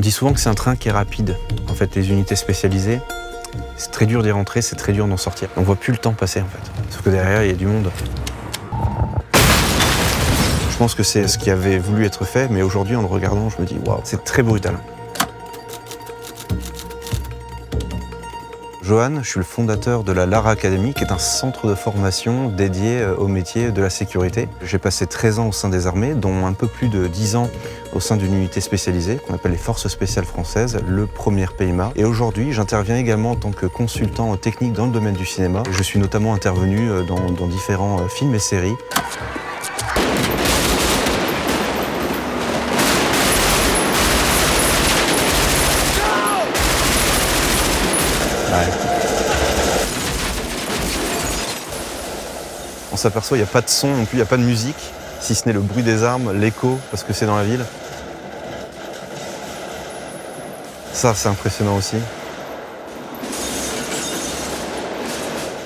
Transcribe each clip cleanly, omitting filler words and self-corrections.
dit souvent que c'est un train qui est rapide. En fait, les unités spécialisées, c'est très dur d'y rentrer, c'est très dur d'en sortir. On voit plus le temps passer en fait. Sauf que derrière, il y a du monde. Je pense que c'est ce qui avait voulu être fait, mais aujourd'hui, en le regardant, je me dis waouh, c'est très brutal. Johan, je suis le fondateur de la Lara Academy, qui est un centre de formation dédié au métier de la sécurité. J'ai passé 13 ans au sein des armées, dont un peu plus de 10 ans au sein d'une unité spécialisée, qu'on appelle les Forces spéciales françaises, le 1er PMA. Et aujourd'hui, j'interviens également en tant que consultant technique dans le domaine du cinéma. Je suis notamment intervenu dans différents films et séries. On s'aperçoit qu'il n'y a pas de son non plus, il n'y a pas de musique, si ce n'est le bruit des armes, l'écho, parce que c'est dans la ville. Ça, c'est impressionnant aussi.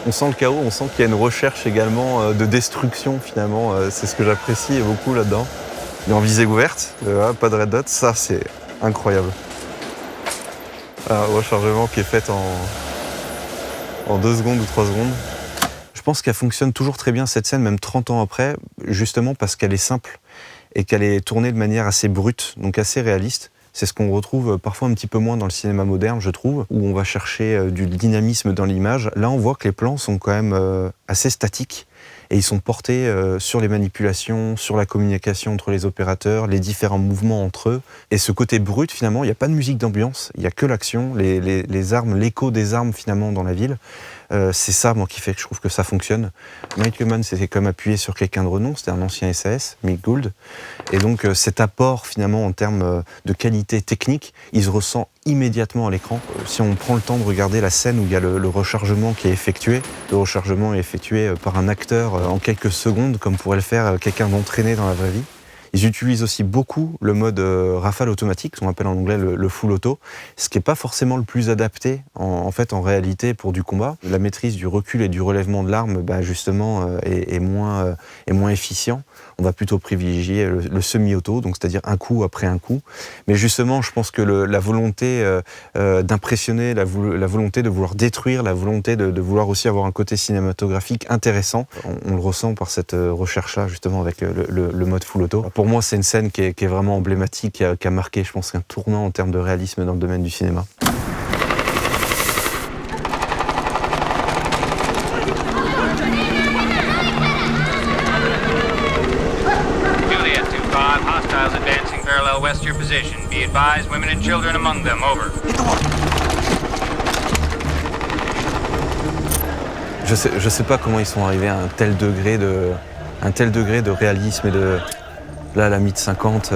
On sent le chaos, on sent qu'il y a une recherche également de destruction finalement. C'est ce que j'apprécie beaucoup là-dedans. Mais en visée ouverte, pas de red dot, ça c'est incroyable. Un rechargement qui est fait en 2 secondes ou 3 secondes. Je pense qu'elle fonctionne toujours très bien cette scène, même 30 ans après, justement parce qu'elle est simple et qu'elle est tournée de manière assez brute, donc assez réaliste. C'est ce qu'on retrouve parfois un petit peu moins dans le cinéma moderne, je trouve, où on va chercher du dynamisme dans l'image. Là, on voit que les plans sont quand même assez statiques et ils sont portés sur les manipulations, sur la communication entre les opérateurs, les différents mouvements entre eux. Et ce côté brut, finalement, il n'y a pas de musique d'ambiance, il n'y a que l'action, les armes, l'écho des armes finalement dans la ville. C'est ça, moi, qui fait que je trouve que ça fonctionne. Michael Mann s'était quand même appuyé sur quelqu'un de renom, c'était un ancien SAS, Mick Gould. Et donc cet apport, finalement, en termes de qualité technique, il se ressent immédiatement à l'écran. Si on prend le temps de regarder la scène où il y a le rechargement qui est effectué, le rechargement est effectué par un acteur en quelques secondes, comme pourrait le faire quelqu'un d'entraîné dans la vraie vie. Ils utilisent aussi beaucoup le mode rafale automatique, ce qu'on appelle en anglais le full auto, ce qui n'est pas forcément le plus adapté en réalité pour du combat. La maîtrise du recul et du relèvement de l'arme, justement, est moins efficient. On va plutôt privilégier le semi-auto, donc c'est-à-dire un coup après un coup. Mais justement, je pense que la volonté d'impressionner, la volonté de vouloir détruire, la volonté de vouloir aussi avoir un côté cinématographique intéressant, on le ressent par cette recherche-là, justement, avec le mode full auto. Pour moi, c'est une scène qui est vraiment emblématique, qui a marqué, je pense, un tournant en termes de réalisme dans le domaine du cinéma. Juliet 2-5, hostiles advancing parallel west to your position. Be advised, women and children among them. Over. Je sais pas comment ils sont arrivés à un tel degré de réalisme et de... Là, la MiG 50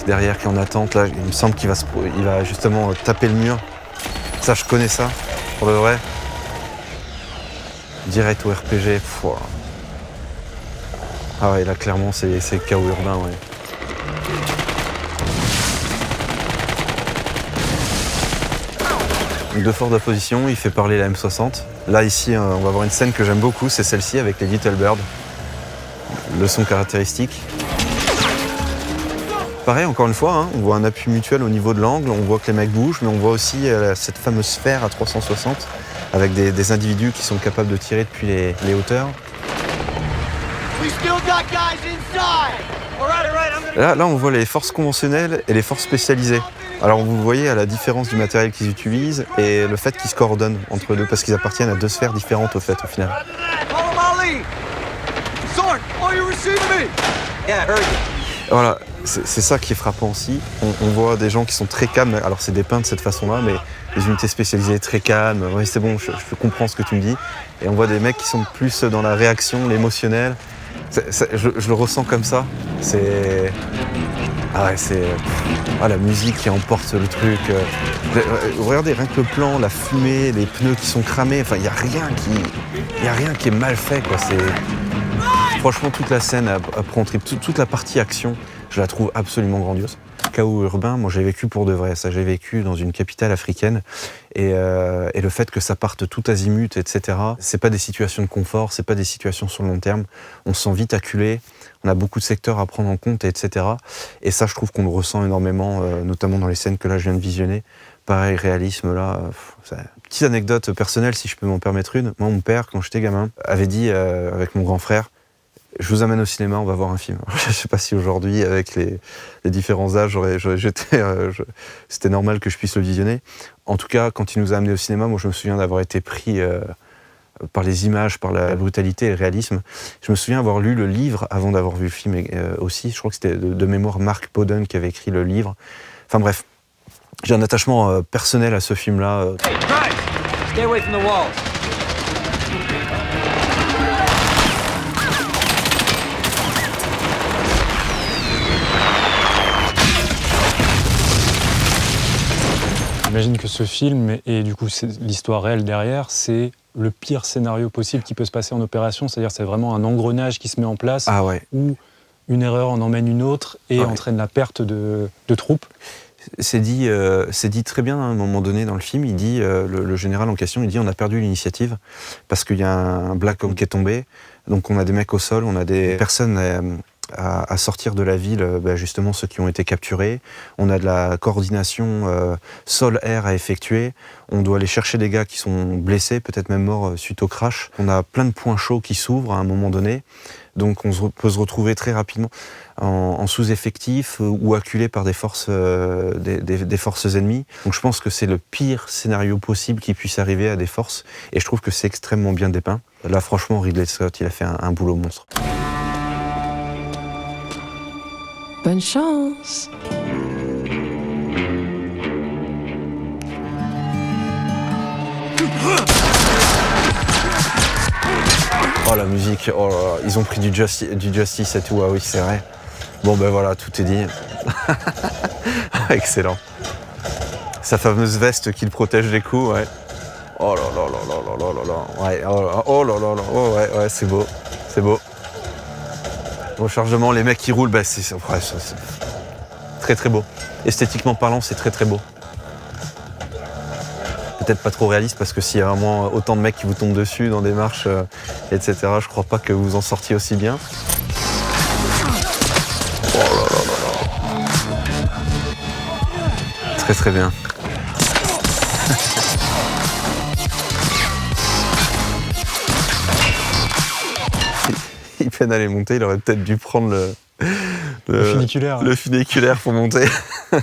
derrière qui est en attente, là, il me semble qu'il va justement taper le mur. Ça, je connais ça, pour de vrai. Direct au RPG. Pfff. Ah ouais, là, clairement, c'est chaos urbain, ouais. De force d'opposition, il fait parler la M60. Là, ici, on va avoir une scène que j'aime beaucoup, c'est celle-ci avec les Little Bird. Le son caractéristique. Pareil, encore une fois, on voit un appui mutuel au niveau de l'angle, on voit que les mecs bougent, mais on voit aussi cette fameuse sphère à 360 avec des individus qui sont capables de tirer depuis les hauteurs. Là, on voit les forces conventionnelles et les forces spécialisées. Alors, vous voyez à la différence du matériel qu'ils utilisent et le fait qu'ils se coordonnent entre eux deux, parce qu'ils appartiennent à 2 sphères différentes, au final. Voilà, c'est ça qui est frappant aussi. On voit des gens qui sont très calmes. Alors c'est dépeint de cette façon-là, mais les unités spécialisées très calmes. Oui, c'est bon, je comprends ce que tu me dis. Et on voit des mecs qui sont plus dans la réaction, l'émotionnel. Je le ressens comme ça. C'est... Ah ouais, c'est... la musique qui emporte le truc. Regardez, rien que le plan, la fumée, les pneus qui sont cramés. Enfin, il n'y a rien qui est mal fait, quoi. Franchement, toute la scène prend trip, toute la partie action, je la trouve absolument grandiose. Chaos urbain, moi j'ai vécu pour de vrai, ça j'ai vécu dans une capitale africaine et le fait que ça parte tout azimut, etc. C'est pas des situations de confort, c'est pas des situations sur le long terme. On se sent vite acculé, on a beaucoup de secteurs à prendre en compte, etc. Et ça, je trouve qu'on le ressent énormément, notamment dans les scènes que là je viens de visionner. Pareil, réalisme là. Petite anecdote personnelle, si je peux m'en permettre une. Moi, mon père, quand j'étais gamin, avait dit avec mon grand frère, je vous amène au cinéma, on va voir un film. Je ne sais pas si aujourd'hui, avec les différents âges, c'était normal que je puisse le visionner. En tout cas, quand il nous a amenés au cinéma, moi je me souviens d'avoir été pris par les images, par la brutalité et le réalisme. Je me souviens avoir lu le livre avant d'avoir vu le film aussi. Je crois que c'était de mémoire Mark Boden qui avait écrit le livre. Enfin bref, j'ai un attachement personnel à ce film-là. Hey, drive! Stay away from the walls. J'imagine que ce film, et du coup l'histoire réelle derrière, c'est le pire scénario possible qui peut se passer en opération, c'est-à-dire c'est vraiment un engrenage qui se met en place où une erreur en emmène une autre et entraîne la perte de troupes. C'est dit très bien à un moment donné dans le film, il dit, le général en question, il dit on a perdu l'initiative parce qu'il y a un Black Hawk qui est tombé, donc on a des mecs au sol, on a des personnes à sortir de la ville, justement ceux qui ont été capturés. On a de la coordination sol-air à effectuer. On doit aller chercher des gars qui sont blessés, peut-être même morts suite au crash. On a plein de points chauds qui s'ouvrent à un moment donné. Donc on peut se retrouver très rapidement en sous-effectif ou acculé par des forces, des forces ennemies. Donc je pense que c'est le pire scénario possible qui puisse arriver à des forces. Et je trouve que c'est extrêmement bien dépeint. Là franchement, Ridley Scott, il a fait un boulot monstre. Bonne chance. Oh la musique, oh là là, ils ont pris du Justice et tout, ah oui c'est vrai. Bon ben voilà, tout est dit. Excellent. Sa fameuse veste qui le protège des coups, ouais. Oh là là là là là là là, ouais, oh là là là, oh ouais, c'est beau, c'est beau. Rechargement, les mecs qui roulent, c'est très très beau. Esthétiquement parlant, c'est très très beau. Peut-être pas trop réaliste parce que s'il y a vraiment autant de mecs qui vous tombent dessus dans des marches, etc., je crois pas que vous en sortiez aussi bien. Oh là là là là. Très très bien. Il peine à les monter, il aurait peut-être dû prendre le funiculaire pour monter.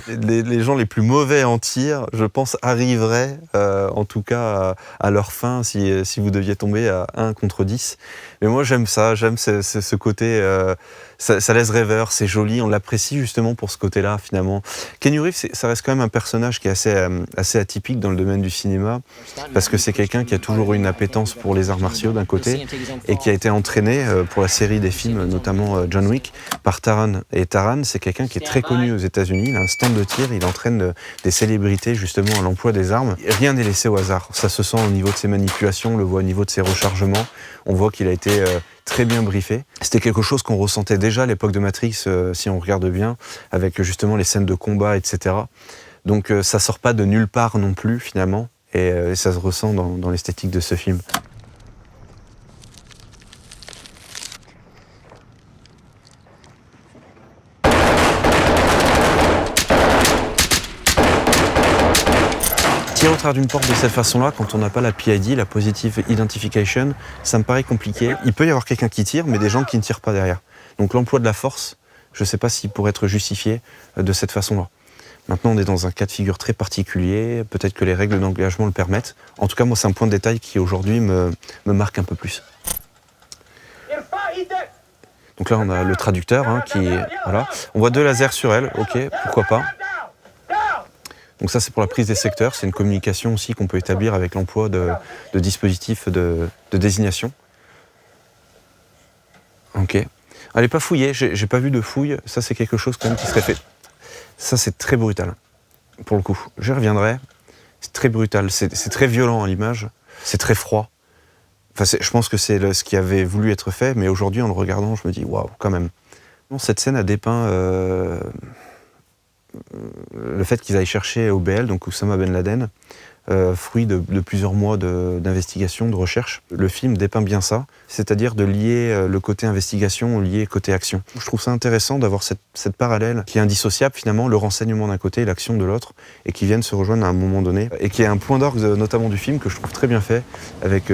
Les gens les plus mauvais en tir, je pense, arriveraient en tout cas à leur fin si vous deviez tomber à 1 contre 10. Mais moi j'aime ça, j'aime ce côté, ça laisse rêveur, c'est joli, on l'apprécie justement pour ce côté-là finalement. Keanu Reeves, ça reste quand même un personnage qui est assez atypique dans le domaine du cinéma, parce que c'est quelqu'un qui a toujours eu une appétence pour les arts martiaux d'un côté, et qui a été entraîné pour la série des films, notamment John Wick, par Taran. Et Taran, c'est quelqu'un qui est très connu aux États-Unis, il a un stand de tir, il entraîne des célébrités justement à l'emploi des armes. Rien n'est laissé au hasard, ça se sent au niveau de ses manipulations, on le voit au niveau de ses rechargements, on voit qu'il a été très bien briefé. C'était quelque chose qu'on ressentait déjà à l'époque de Matrix, si on regarde bien, avec justement les scènes de combat, etc. Donc ça sort pas de nulle part non plus finalement, et ça se ressent dans l'esthétique de ce film. Tirer au travers d'une porte de cette façon-là, quand on n'a pas la PID, la Positive Identification, ça me paraît compliqué. Il peut y avoir quelqu'un qui tire, mais des gens qui ne tirent pas derrière. Donc l'emploi de la force, je ne sais pas s'il pourrait être justifié de cette façon-là. Maintenant, on est dans un cas de figure très particulier, peut-être que les règles d'engagement le permettent. En tout cas, moi, c'est un point de détail qui, aujourd'hui, me marque un peu plus. Donc là, on a le traducteur qui est... Voilà. On voit 2 lasers sur elle, ok, pourquoi pas. Donc ça, c'est pour la prise des secteurs. C'est une communication aussi qu'on peut établir avec l'emploi de dispositifs de désignation. Ok. Elle n'est pas fouillée, j'ai pas vu de fouille. Ça, c'est quelque chose quand même qui serait fait. Ça, c'est très brutal, pour le coup. J'y reviendrai. C'est très brutal. C'est très violent à l'image. C'est très froid. Enfin, je pense que c'est ce qui avait voulu être fait, mais aujourd'hui, en le regardant, je me dis, waouh, quand même. Cette scène a dépeint le fait qu'ils aillent chercher OBL, donc Oussama Ben Laden, fruit de plusieurs mois d'investigation, de recherche. Le film dépeint bien ça, c'est-à-dire de lier le côté investigation au lié côté action. Je trouve ça intéressant d'avoir cette parallèle qui est indissociable finalement, le renseignement d'un côté et l'action de l'autre, et qui viennent se rejoindre à un moment donné, et qui est un point d'orgue notamment du film que je trouve très bien fait, avec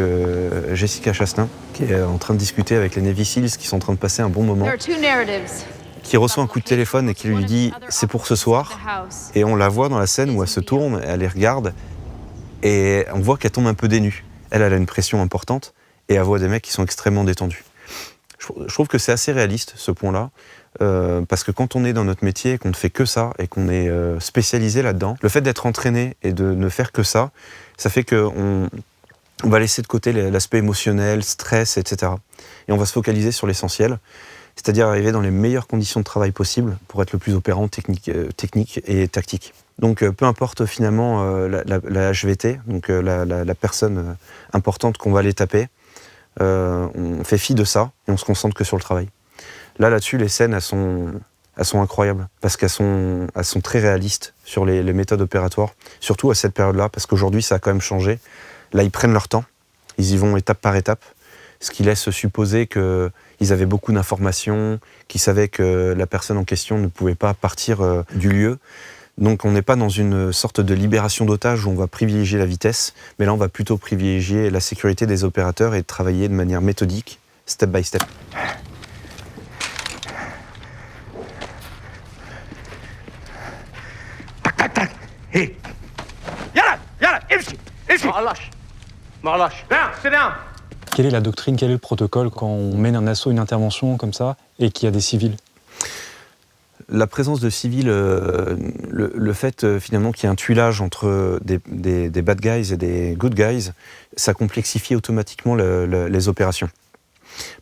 Jessica Chastain, qui est en train de discuter avec les Navy Seals, qui sont en train de passer un bon moment, qui reçoit un coup de téléphone et qui lui dit « c'est pour ce soir », et on la voit dans la scène où elle se tourne, elle les regarde, et on voit qu'elle tombe un peu dénue. Elle a une pression importante et elle voit des mecs qui sont extrêmement détendus. Je trouve que c'est assez réaliste, ce point-là, parce que quand on est dans notre métier, qu'on ne fait que ça et qu'on est spécialisé là-dedans, le fait d'être entraîné et de ne faire que ça, ça fait qu'on va laisser de côté l'aspect émotionnel, stress, etc. Et on va se focaliser sur l'essentiel, c'est-à-dire arriver dans les meilleures conditions de travail possibles pour être le plus opérant technique et tactique. Donc peu importe finalement la HVT, donc la personne importante qu'on va aller taper, on fait fi de ça et on se concentre que sur le travail. Là-dessus, les scènes, elles sont incroyables parce qu'elles sont très réalistes sur les méthodes opératoires, surtout à cette période-là, parce qu'aujourd'hui ça a quand même changé. Là, ils prennent leur temps, ils y vont étape par étape, ce qui laisse supposer qu'ils avaient beaucoup d'informations, qu'ils savaient que la personne en question ne pouvait pas partir du lieu. Donc on n'est pas dans une sorte de libération d'otages où on va privilégier la vitesse, mais là on va plutôt privilégier la sécurité des opérateurs et travailler de manière méthodique, step by step. Tac, tac, tac. Hey. Yalla, yalla, imshi, imshi. Marlash. Down, sit down. Quelle est la doctrine, quel est le protocole quand on mène un assaut, une intervention comme ça, et qu'il y a des civils ? La présence de civils, le fait finalement qu'il y ait un tuilage entre des bad guys et des good guys, ça complexifie automatiquement les opérations.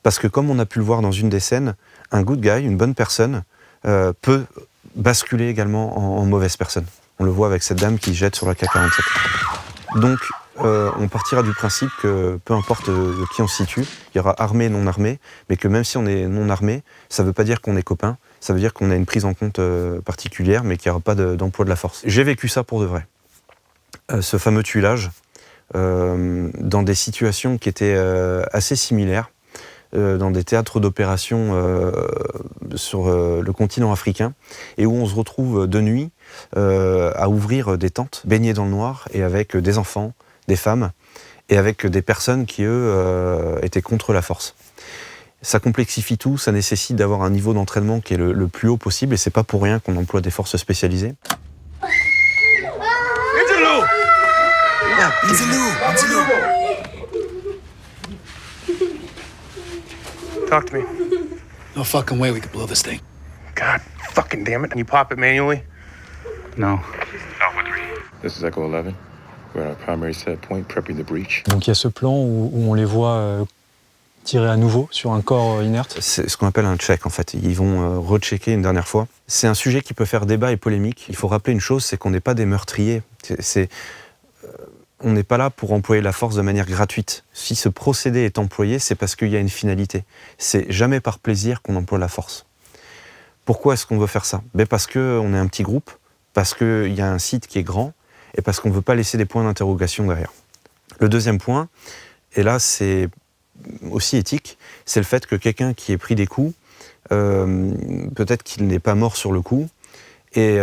Parce que comme on a pu le voir dans une des scènes, un good guy, une bonne personne, peut basculer également en mauvaise personne. On le voit avec cette dame qui jette sur la K-47. Donc on partira du principe que peu importe qui on se situe, il y aura armé et non armé, mais que même si on est non armé, ça ne veut pas dire qu'on est copains. Ça veut dire qu'on a une prise en compte particulière, mais qu'il n'y aura pas d'emploi de la force. J'ai vécu ça pour de vrai. Ce fameux tuilage, dans des situations qui étaient assez similaires, dans des théâtres d'opération sur le continent africain, et où on se retrouve de nuit à ouvrir des tentes, baignées dans le noir, et avec des enfants, des femmes, et avec des personnes qui, eux, étaient contre la force. Ça complexifie tout, ça nécessite d'avoir un niveau d'entraînement qui est le plus haut possible, et c'est pas pour rien qu'on emploie des forces spécialisées. Talk to me. No fucking way we could blow this thing. God fucking damn it. Can you pop it manually? No. Alpha 3. This is Echo 11. We're at our primary set point, prepping the breach. Donc il y a ce plan où on les voit tirer à nouveau sur un corps inerte. C'est ce qu'on appelle un check en fait. Ils vont rechecker une dernière fois. C'est un sujet qui peut faire débat et polémique. Il faut rappeler une chose, c'est qu'on n'est pas des meurtriers. On n'est pas là pour employer la force de manière gratuite. Si ce procédé est employé, c'est parce qu'il y a une finalité. C'est jamais par plaisir qu'on emploie la force. Pourquoi est-ce qu'on veut faire ça ? Parce qu'on est un petit groupe, parce qu'il y a un site qui est grand, et parce qu'on ne veut pas laisser des points d'interrogation derrière. Le deuxième point, et là c'est aussi éthique, c'est le fait que quelqu'un qui ait pris des coups, peut-être qu'il n'est pas mort sur le coup, et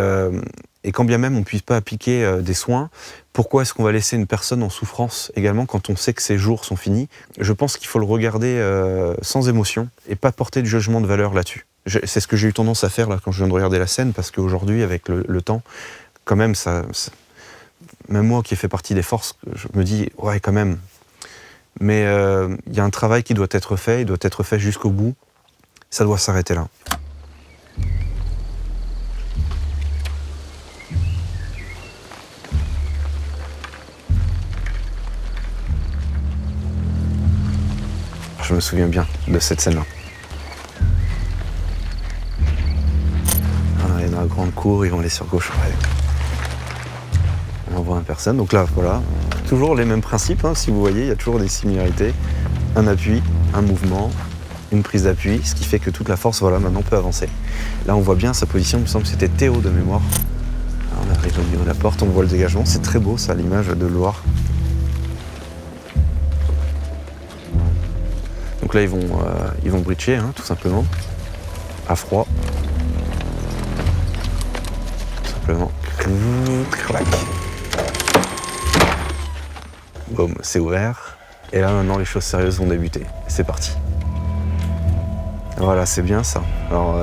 quand bien même on ne puisse pas appliquer des soins, pourquoi est-ce qu'on va laisser une personne en souffrance également quand on sait que ses jours sont finis ? Je pense qu'il faut le regarder sans émotion et pas porter de jugement de valeur là-dessus. C'est ce que j'ai eu tendance à faire là, quand je viens de regarder la scène, parce qu'aujourd'hui, avec le temps, quand même, même moi qui ai fait partie des forces, je me dis, ouais, quand même. Mais il y a un travail qui doit être fait, il doit être fait jusqu'au bout. Ça doit s'arrêter là. Je me souviens bien de cette scène-là. Il y a dans la grande cour, ils vont aller sur gauche. Ouais. On voit une personne, donc là, voilà. Toujours les mêmes principes, hein, si vous voyez, il y a toujours des similarités. Un appui, un mouvement, une prise d'appui, ce qui fait que toute la force, voilà, maintenant peut avancer. Là, on voit bien sa position, il me semble que c'était Théo de mémoire. Alors, arrive au niveau de la porte, on voit le dégagement. C'est très beau, ça, l'image de Loire. Donc là, ils vont breacher, hein, tout simplement. À froid. Tout simplement. Clac. Boum, c'est ouvert. Et là, maintenant, les choses sérieuses vont débuter. C'est parti. Voilà, c'est bien ça. Alors,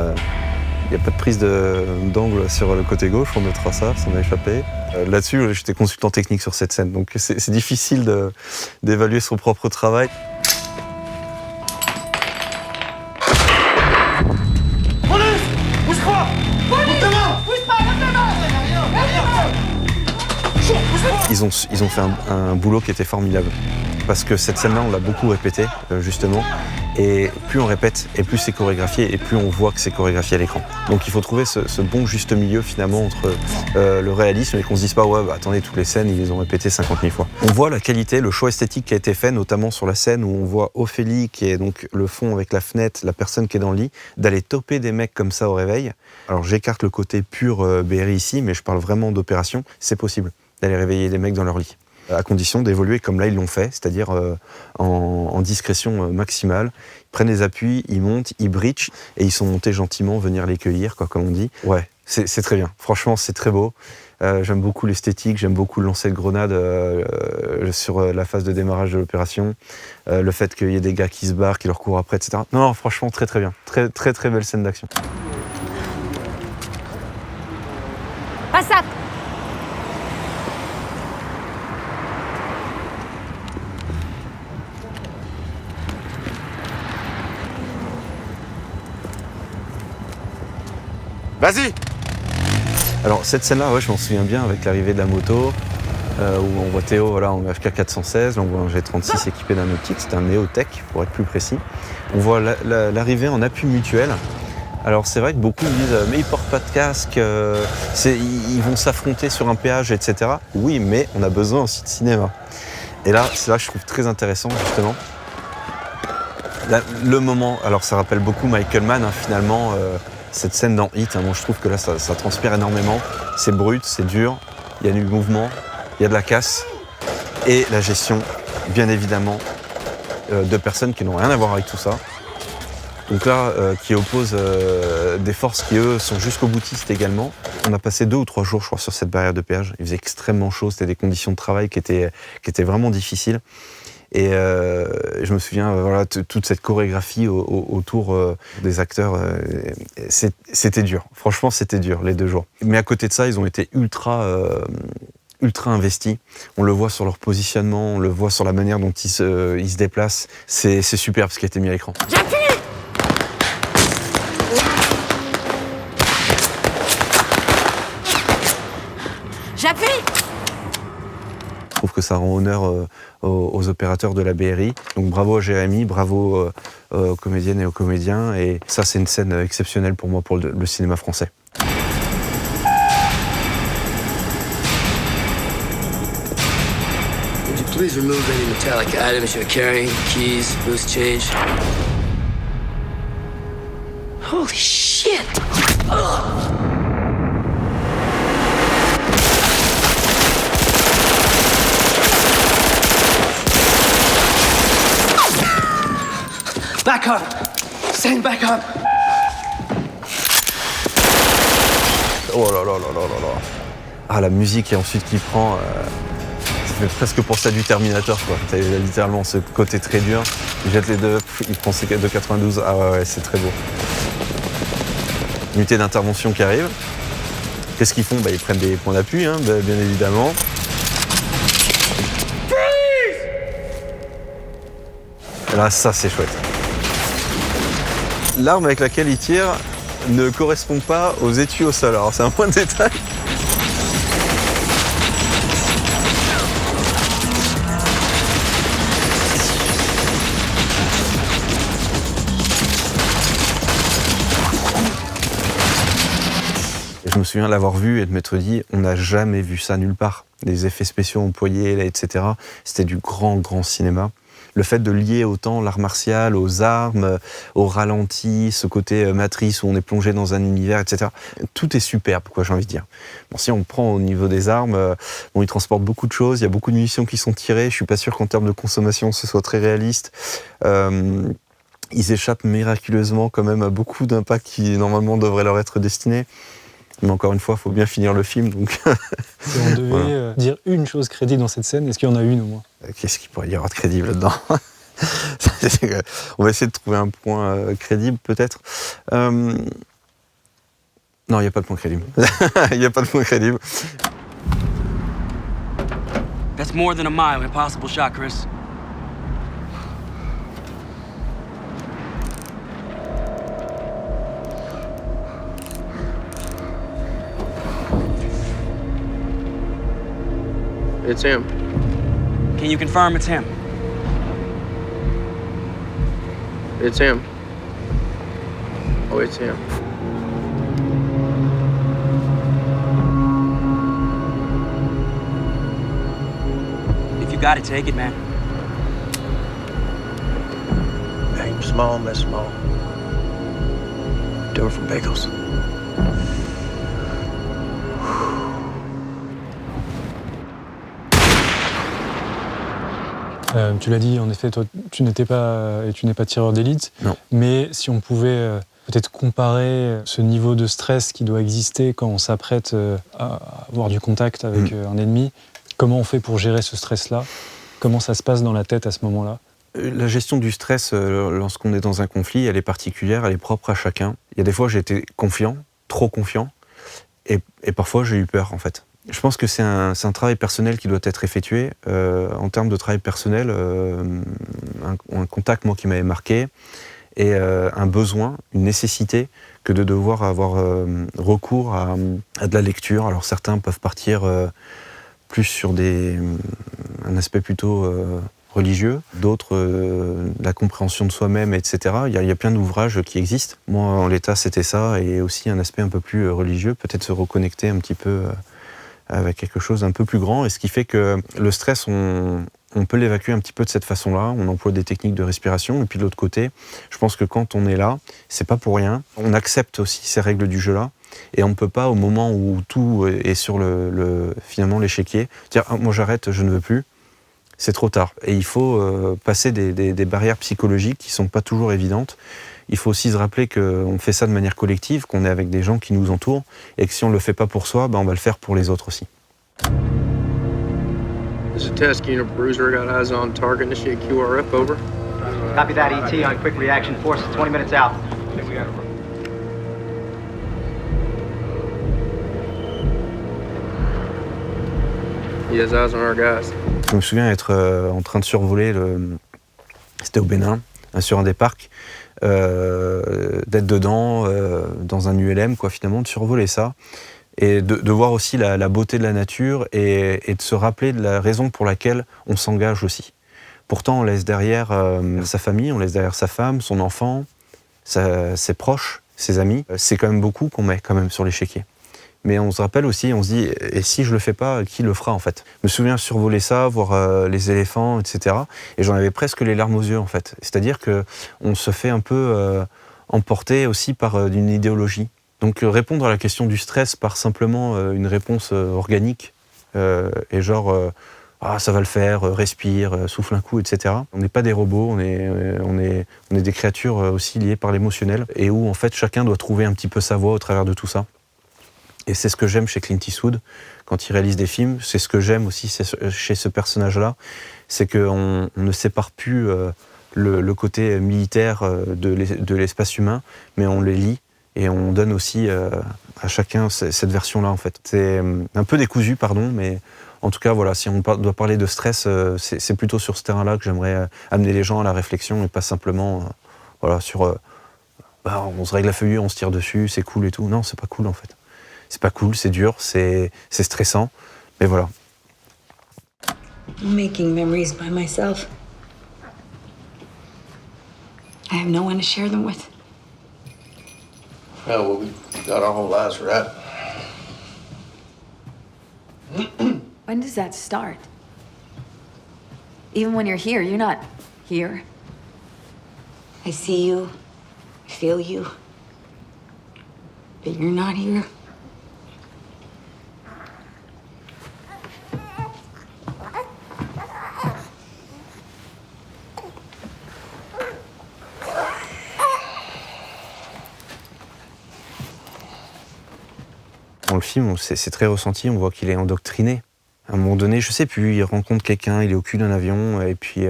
il n'y a pas de prise d'angle sur le côté gauche, on notera ça, ça m'a échappé. Là-dessus, j'étais consultant technique sur cette scène, donc c'est difficile d'évaluer son propre travail. Ils ont fait un boulot qui était formidable. Parce que cette scène-là, on l'a beaucoup répétée, justement. Et plus on répète, et plus c'est chorégraphié, et plus on voit que c'est chorégraphié à l'écran. Donc il faut trouver ce bon juste milieu, finalement, entre le réalisme et qu'on se dise pas, ouais, bah, attendez, toutes les scènes, ils les ont répétées 50 000 fois. On voit la qualité, le choix esthétique qui a été fait, notamment sur la scène où on voit Ophélie, qui est donc le fond avec la fenêtre, la personne qui est dans le lit, d'aller toper des mecs comme ça au réveil. Alors j'écarte le côté pur BRI ici, mais je parle vraiment d'opération. C'est possible d'aller réveiller des mecs dans leur lit, à condition d'évoluer comme là ils l'ont fait, c'est-à-dire en discrétion maximale. Ils prennent les appuis, ils montent, ils breachent, et ils sont montés gentiment venir les cueillir, quoi, comme on dit. Ouais, c'est très bien. Franchement, c'est très beau. J'aime beaucoup l'esthétique, j'aime beaucoup le lancer de grenade sur la phase de démarrage de l'opération, le fait qu'il y ait des gars qui se barrent, qui leur courent après, etc. Non, franchement, très très bien. Très très très belle scène d'action. Passat. Vas-y! Alors cette scène-là, ouais, je m'en souviens bien avec l'arrivée de la moto, où on voit Théo voilà, en HK416, là on voit un G36 équipé d'un optique, c'est un Neotech pour être plus précis. On voit l'arrivée en appui mutuel. Alors c'est vrai que beaucoup disent mais ils portent pas de casque, ils vont s'affronter sur un péage, etc. Oui, mais on a besoin aussi de cinéma. Et là, c'est là que je trouve très intéressant justement. Là, le moment, alors ça rappelle beaucoup Michael Mann, hein, finalement. Cette scène dans Hit, hein, moi je trouve que là ça transpire énormément. C'est brut, c'est dur, il y a du mouvement, il y a de la casse et la gestion, bien évidemment, de personnes qui n'ont rien à voir avec tout ça. Donc là, qui oppose des forces qui, eux, sont jusqu'au boutistes également. On a passé 2 ou 3 jours, je crois, sur cette barrière de péage. Il faisait extrêmement chaud, c'était des conditions de travail qui étaient vraiment difficiles. Et je me souviens, voilà, toute cette chorégraphie autour des acteurs, c'était dur. Franchement, c'était dur, les 2 jours. Mais à côté de ça, ils ont été ultra investis. On le voit sur leur positionnement, on le voit sur la manière dont ils se déplacent. C'est superbe ce qui a été mis à l'écran. J'appuie. Je trouve que ça rend honneur aux opérateurs de la BRI. Donc bravo à Jérémy, bravo aux comédiennes et aux comédiens. Et ça, c'est une scène exceptionnelle pour moi, pour le cinéma français. Would you please remove any metallic items you're carrying? Keys, loose change. Holy shit! Ugh. Back up! Stand back up! Oh là là là là là là. Ah, la musique et ensuite qui prend, ça fait presque pour ça du Terminator, quoi. T'as littéralement ce côté très dur. Il jette les deux, il prend ses 2,92. Ah ouais, c'est très beau. Unité d'intervention qui arrive. Qu'est-ce qu'ils font? Ils prennent des points d'appui, hein, bien évidemment. Et là, ça, c'est chouette. L'arme avec laquelle il tire ne correspond pas aux étuis au sol. Alors c'est un point de détail. Et je me souviens l'avoir vu et de m'être dit, on n'a jamais vu ça nulle part. Les effets spéciaux employés, là, etc. C'était du grand cinéma. le fait de lier autant l'art martial aux armes, au ralenti, ce côté matrice où on est plongé dans un univers, etc. Tout est superbe, quoi, j'ai envie de dire. Bon, si on prend au niveau des armes, bon, ils transportent beaucoup de choses, il y a beaucoup de munitions qui sont tirées, je suis pas sûr qu'en termes de consommation ce soit très réaliste. Ils échappent miraculeusement quand même à beaucoup d'impacts qui normalement devraient leur être destinés. Mais encore une fois, il faut bien finir le film. Donc si on devait dire une chose crédible dans cette scène, est-ce qu'il y en a une au moins? Qu'est-ce qu'il pourrait y avoir de crédible là-dedans? On va essayer de trouver un point crédible peut-être. Non, il n'y a pas de point crédible. Il n'y a pas de point crédible. That's more than a mile. Impossible shot, Chris. It's him. Can you confirm it's him? It's him. Oh, it's him. If you got it, take it, man. Aim small, miss small. Do it for bagels. Tu l'as dit, en effet, toi, tu n'es pas tireur d'élite. Non. Mais si on pouvait peut-être comparer ce niveau de stress qui doit exister quand on s'apprête à avoir du contact avec un ennemi, comment on fait pour gérer ce stress-là? Comment ça se passe dans la tête à ce moment-là? La gestion du stress lorsqu'on est dans un conflit, elle est particulière, elle est propre à chacun. Il y a des fois, j'ai été confiant, trop confiant, et parfois, j'ai eu peur, en fait. Je pense que c'est un travail personnel qui doit être effectué. En termes de travail personnel, un contact, moi, qui m'avait marqué, et un besoin, une nécessité, que de devoir avoir recours à de la lecture. Alors certains peuvent partir plus sur un aspect plutôt religieux, d'autres la compréhension de soi-même, etc. Il y a plein d'ouvrages qui existent. Moi, en l'état, c'était ça, et aussi un aspect un peu plus religieux, peut-être se reconnecter un petit peu avec quelque chose d'un peu plus grand, et ce qui fait que le stress, on peut l'évacuer un petit peu de cette façon-là, on emploie des techniques de respiration, et puis de l'autre côté, je pense que quand on est là, c'est pas pour rien, on accepte aussi ces règles du jeu-là, et on ne peut pas, au moment où tout est sur finalement l'échiquier, dire ah, « moi j'arrête, je ne veux plus », c'est trop tard. Et il faut passer des barrières psychologiques qui sont pas toujours évidentes. Il faut aussi se rappeler qu'on fait ça de manière collective, qu'on est avec des gens qui nous entourent, et que si on ne le fait pas pour soi, on va le faire pour les autres aussi. This is Test Unit Bruiser. Got eyes on target. Initiate QRF, over. Copy that, ET on quick reaction force, 20 minutes out. He has eyes on our guys. Je me souviens être en train de survoler, c'était au Bénin, sur un des parcs, d'être dedans, dans un ULM, quoi, finalement, de survoler ça, et de voir aussi la beauté de la nature, et de se rappeler de la raison pour laquelle on s'engage aussi. Pourtant, on laisse derrière sa famille, on laisse derrière sa femme, son enfant, ses proches, ses amis. C'est quand même beaucoup qu'on met quand même sur l'échiquier. Mais on se rappelle aussi, on se dit, et si je le fais pas, qui le fera en fait? Je me souviens survoler ça, voir les éléphants, etc. Et j'en avais presque les larmes aux yeux en fait. C'est-à-dire qu'on se fait un peu emporter aussi par une idéologie. Donc répondre à la question du stress par simplement une réponse organique, et genre ah ça va le faire, respire, souffle un coup, etc. On n'est pas des robots, on est des créatures aussi liées par l'émotionnel, et où en fait chacun doit trouver un petit peu sa voie au travers de tout ça. Et c'est ce que j'aime chez Clint Eastwood, quand il réalise des films, c'est ce que j'aime aussi chez ce personnage-là, c'est qu'on ne sépare plus le côté militaire de l'espace humain, mais on les lie, et on donne aussi à chacun cette version-là, en fait. C'est un peu décousu, pardon, mais en tout cas, voilà, si on doit parler de stress, c'est plutôt sur ce terrain-là que j'aimerais amener les gens à la réflexion, et pas simplement voilà, sur on se règle la feuillure, on se tire dessus, c'est cool et tout. Non, c'est pas cool, en fait. C'est pas cool, c'est dur, c'est stressant, mais voilà. I'm making memories by myself. I have no one to share them with. Yeah, well, we got our whole lives for that. When does that start? Even when you're here, you're not Here. I see you. I feel you. But you're not here. Dans le film, c'est très ressenti, on voit qu'il est endoctriné. À un moment donné, je sais plus, il rencontre quelqu'un, il est au cul d'un avion, et puis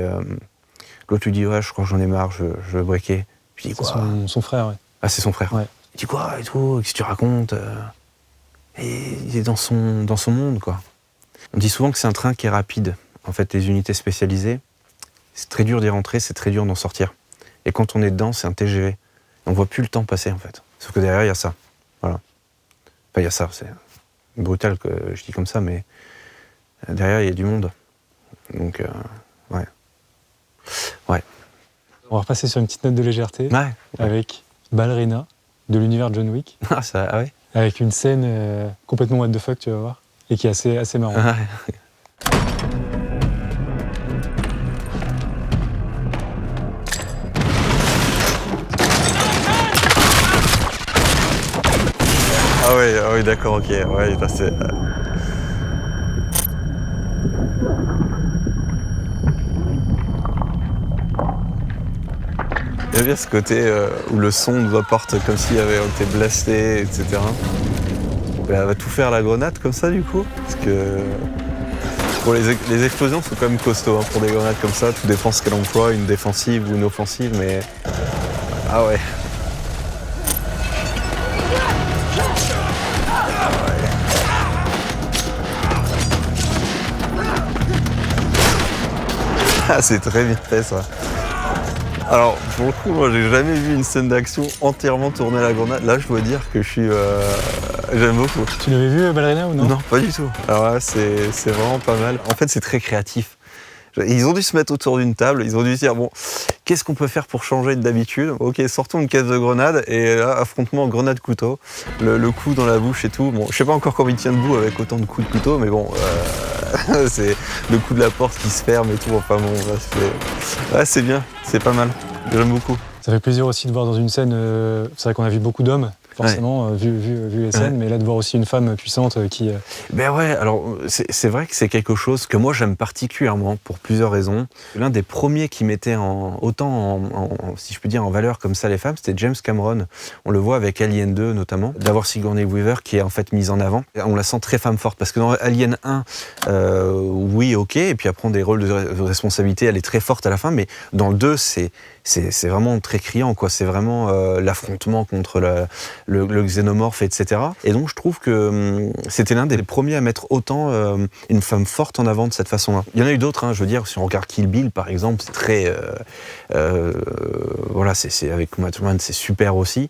l'autre lui dit « Ouais, je crois que j'en ai marre, je veux breaker ». Puis il dit quoi ? Son frère, ouais. Ah, c'est son frère. Ouais. Il dit quoi et tout, qu'est-ce que tu racontes ? Et il est dans son monde, quoi. On dit souvent que c'est un train qui est rapide. En fait, les unités spécialisées, c'est très dur d'y rentrer, c'est très dur d'en sortir. Et quand on est dedans, c'est un TGV. On voit plus le temps passer, en fait. Sauf que derrière, il y a ça. Voilà. Enfin, il y a ça, c'est brutal que je dis comme ça, mais derrière, il y a du monde. Donc, ouais. Ouais. On va repasser sur une petite note de légèreté. Ouais. Avec Ballerina, de l'univers de John Wick. Ah, ça, ah ouais. Avec une scène complètement what the fuck, tu vas voir. Et qui est assez marrant. Ah ouais, d'accord, ok. Ouais, là, c'est... Il y a bien ce côté où le son nous apporte comme s'il avait été blasté, etc. Elle va tout faire la grenade comme ça, du coup. Parce que bon, les explosions sont quand même costauds hein, pour des grenades comme ça. Tout dépend ce qu'elle emploie, une défensive ou une offensive, mais... Ah ouais. Ah, c'est très bien fait, ça. Alors, pour le coup, moi, j'ai jamais vu une scène d'action entièrement tournée à la grenade. Là, je dois dire que je suis... J'aime beaucoup. Tu l'avais vu, Ballerina, ou non ? Non, pas du tout. Alors là, c'est vraiment pas mal. En fait, c'est très créatif. Ils ont dû se mettre autour d'une table, ils ont dû se dire, bon, qu'est-ce qu'on peut faire pour changer d'habitude ? Ok, sortons une caisse de grenades, et là, affrontement grenade-couteau. Le coup dans la bouche et tout. Bon, je sais pas encore comment il tient debout avec autant de coups de couteau, mais bon... c'est le coup de la porte qui se ferme et tout, enfin bon, c'est bien, c'est pas mal, j'aime beaucoup. Ça fait plaisir aussi de voir dans une scène, c'est vrai qu'on a vu beaucoup d'hommes, forcément, vu les scènes, mais là de voir aussi une femme puissante qui... Ben ouais, alors c'est vrai que c'est quelque chose que moi j'aime particulièrement pour plusieurs raisons. L'un des premiers qui mettait si je puis dire, en valeur comme ça les femmes, c'était James Cameron. On le voit avec Alien 2 notamment, d'avoir Sigourney Weaver qui est en fait mise en avant. On la sent très femme forte parce que dans Alien 1, oui, ok, et puis elle prend des rôles de responsabilité, elle est très forte à la fin, mais dans le 2, c'est vraiment très criant, quoi. C'est vraiment l'affrontement contre le xénomorphe, etc. Et donc je trouve que c'était l'un des premiers à mettre autant une femme forte en avant de cette façon-là. Il y en a eu d'autres, hein, je veux dire, si on regarde Kill Bill par exemple, c'est très... voilà, c'est avec Uma Thurman, c'est super aussi.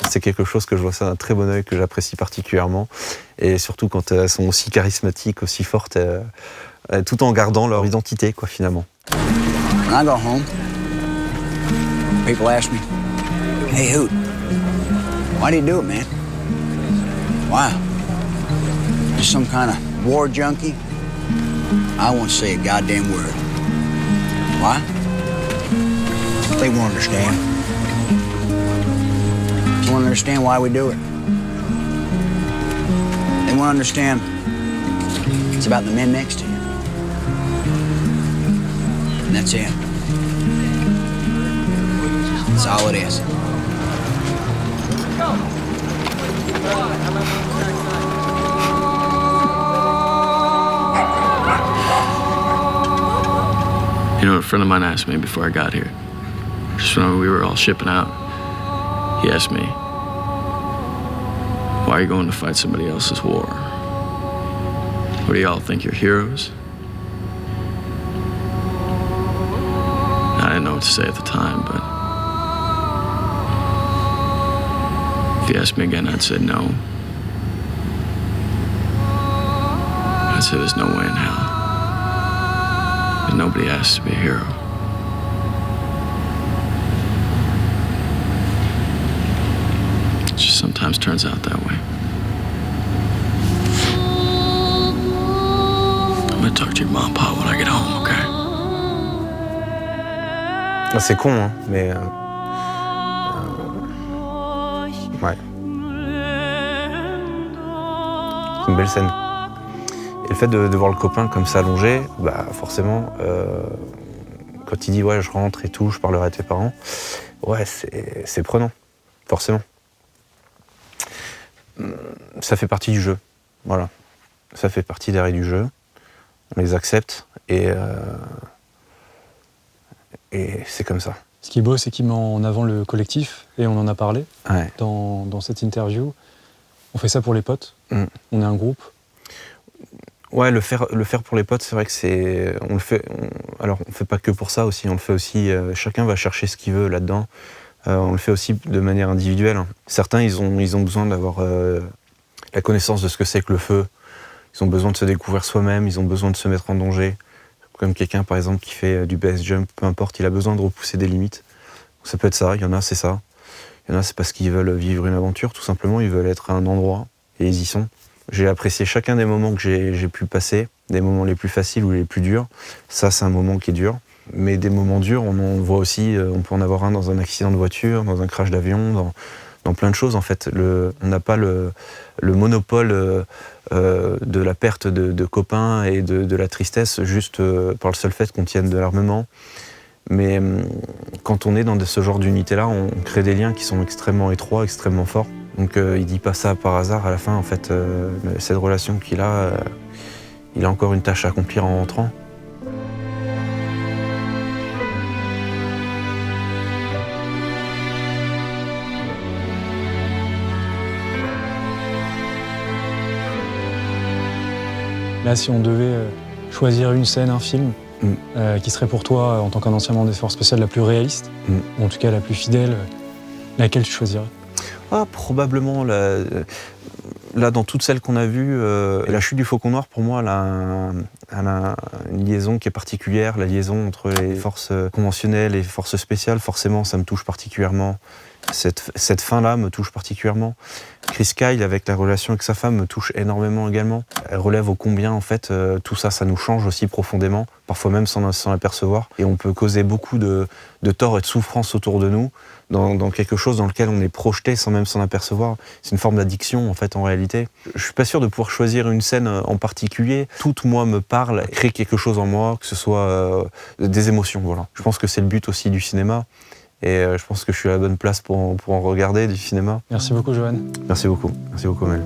C'est quelque chose que je vois ça d'un très bon œil, que j'apprécie particulièrement. Et surtout quand elles sont aussi charismatiques, aussi fortes, tout en gardant leur identité, quoi, finalement. When I go home, people ask me, "Hey, Hoot, why do you do it, man? Why? Just some kind of war junkie?" I won't say a goddamn word. Why? They won't understand. They won't understand why we do it. They won't understand it's about the men next to you. And that's it. That's all it is. You know, a friend of mine asked me before I got here, just when we were all shipping out, he asked me, "Why are you going to fight somebody else's war? What do y'all think, you're heroes?" I didn't know what to say at the time, but if he asked me again, I'd say no. I'd say there's no way in hell. And nobody asks to be a hero. It's just sometimes turns out that way. I'm gonna talk to your mom and pop when I get home, okay? C'est con, hein, mais... ouais. C'est une belle scène. Et le fait de voir le copain comme ça allongé, bah forcément, quand il dit « ouais, je rentre et tout, je parlerai à tes parents », ouais, c'est prenant, forcément. Ça fait partie du jeu, voilà. Ça fait partie des règles du jeu. On les accepte et c'est comme ça. Ce qui est beau, c'est qu'il met en avant le collectif, et on en a parlé ouais. dans cette interview. On fait ça pour les potes, on est un groupe. Ouais, le faire pour les potes, c'est vrai que c'est... Alors, on le fait pas que pour ça aussi, on le fait aussi... chacun va chercher ce qu'il veut là-dedans. On le fait aussi de manière individuelle. Certains, ils ont besoin d'avoir la connaissance de ce que c'est que le feu. Ils ont besoin de se découvrir soi-même, ils ont besoin de se mettre en danger. Comme quelqu'un, par exemple, qui fait du base jump, peu importe, il a besoin de repousser des limites. Ça peut être ça, il y en a, c'est ça. Il y en a, c'est parce qu'ils veulent vivre une aventure, tout simplement, ils veulent être à un endroit, et ils y sont. J'ai apprécié chacun des moments que j'ai pu passer, des moments les plus faciles ou les plus durs. Ça, c'est un moment qui est dur. Mais des moments durs, on en voit aussi, on peut en avoir un dans un accident de voiture, dans un crash d'avion, dans plein de choses, en fait. On n'a pas le monopole de la perte de copains et de la tristesse juste par le seul fait qu'on tienne de l'armement. Mais quand on est dans ce genre d'unité-là, on crée des liens qui sont extrêmement étroits, extrêmement forts. Donc il dit pas ça par hasard à la fin, en fait. Cette relation qu'il a, il a encore une tâche à accomplir en rentrant. Là, si on devait choisir une scène, un film, qui serait pour toi, en tant qu'un ancien membre des forces spéciales, la plus réaliste, ou en tout cas la plus fidèle, laquelle tu choisirais? Probablement, là, dans toutes celles qu'on a vues, la chute du Faucon Noir, pour moi, elle a une liaison qui est particulière, la liaison entre les forces conventionnelles et les forces spéciales. Forcément, ça me touche particulièrement. Cette fin-là me touche particulièrement. Chris Kyle, avec la relation avec sa femme, me touche énormément également. Elle relève ô combien, en fait, tout ça, ça nous change aussi profondément, parfois même sans l'apercevoir. Et on peut causer beaucoup de tort et de souffrance autour de nous, dans quelque chose dans lequel on est projeté sans même s'en apercevoir. C'est une forme d'addiction, en fait, en réalité. Je suis pas sûr de pouvoir choisir une scène en particulier. Toute, moi, me parle, crée quelque chose en moi, que ce soit des émotions, voilà. Je pense que c'est le but aussi du cinéma. Et je pense que je suis à la bonne place pour en regarder du cinéma. Merci beaucoup, Johan. Merci beaucoup. Merci beaucoup, Mel.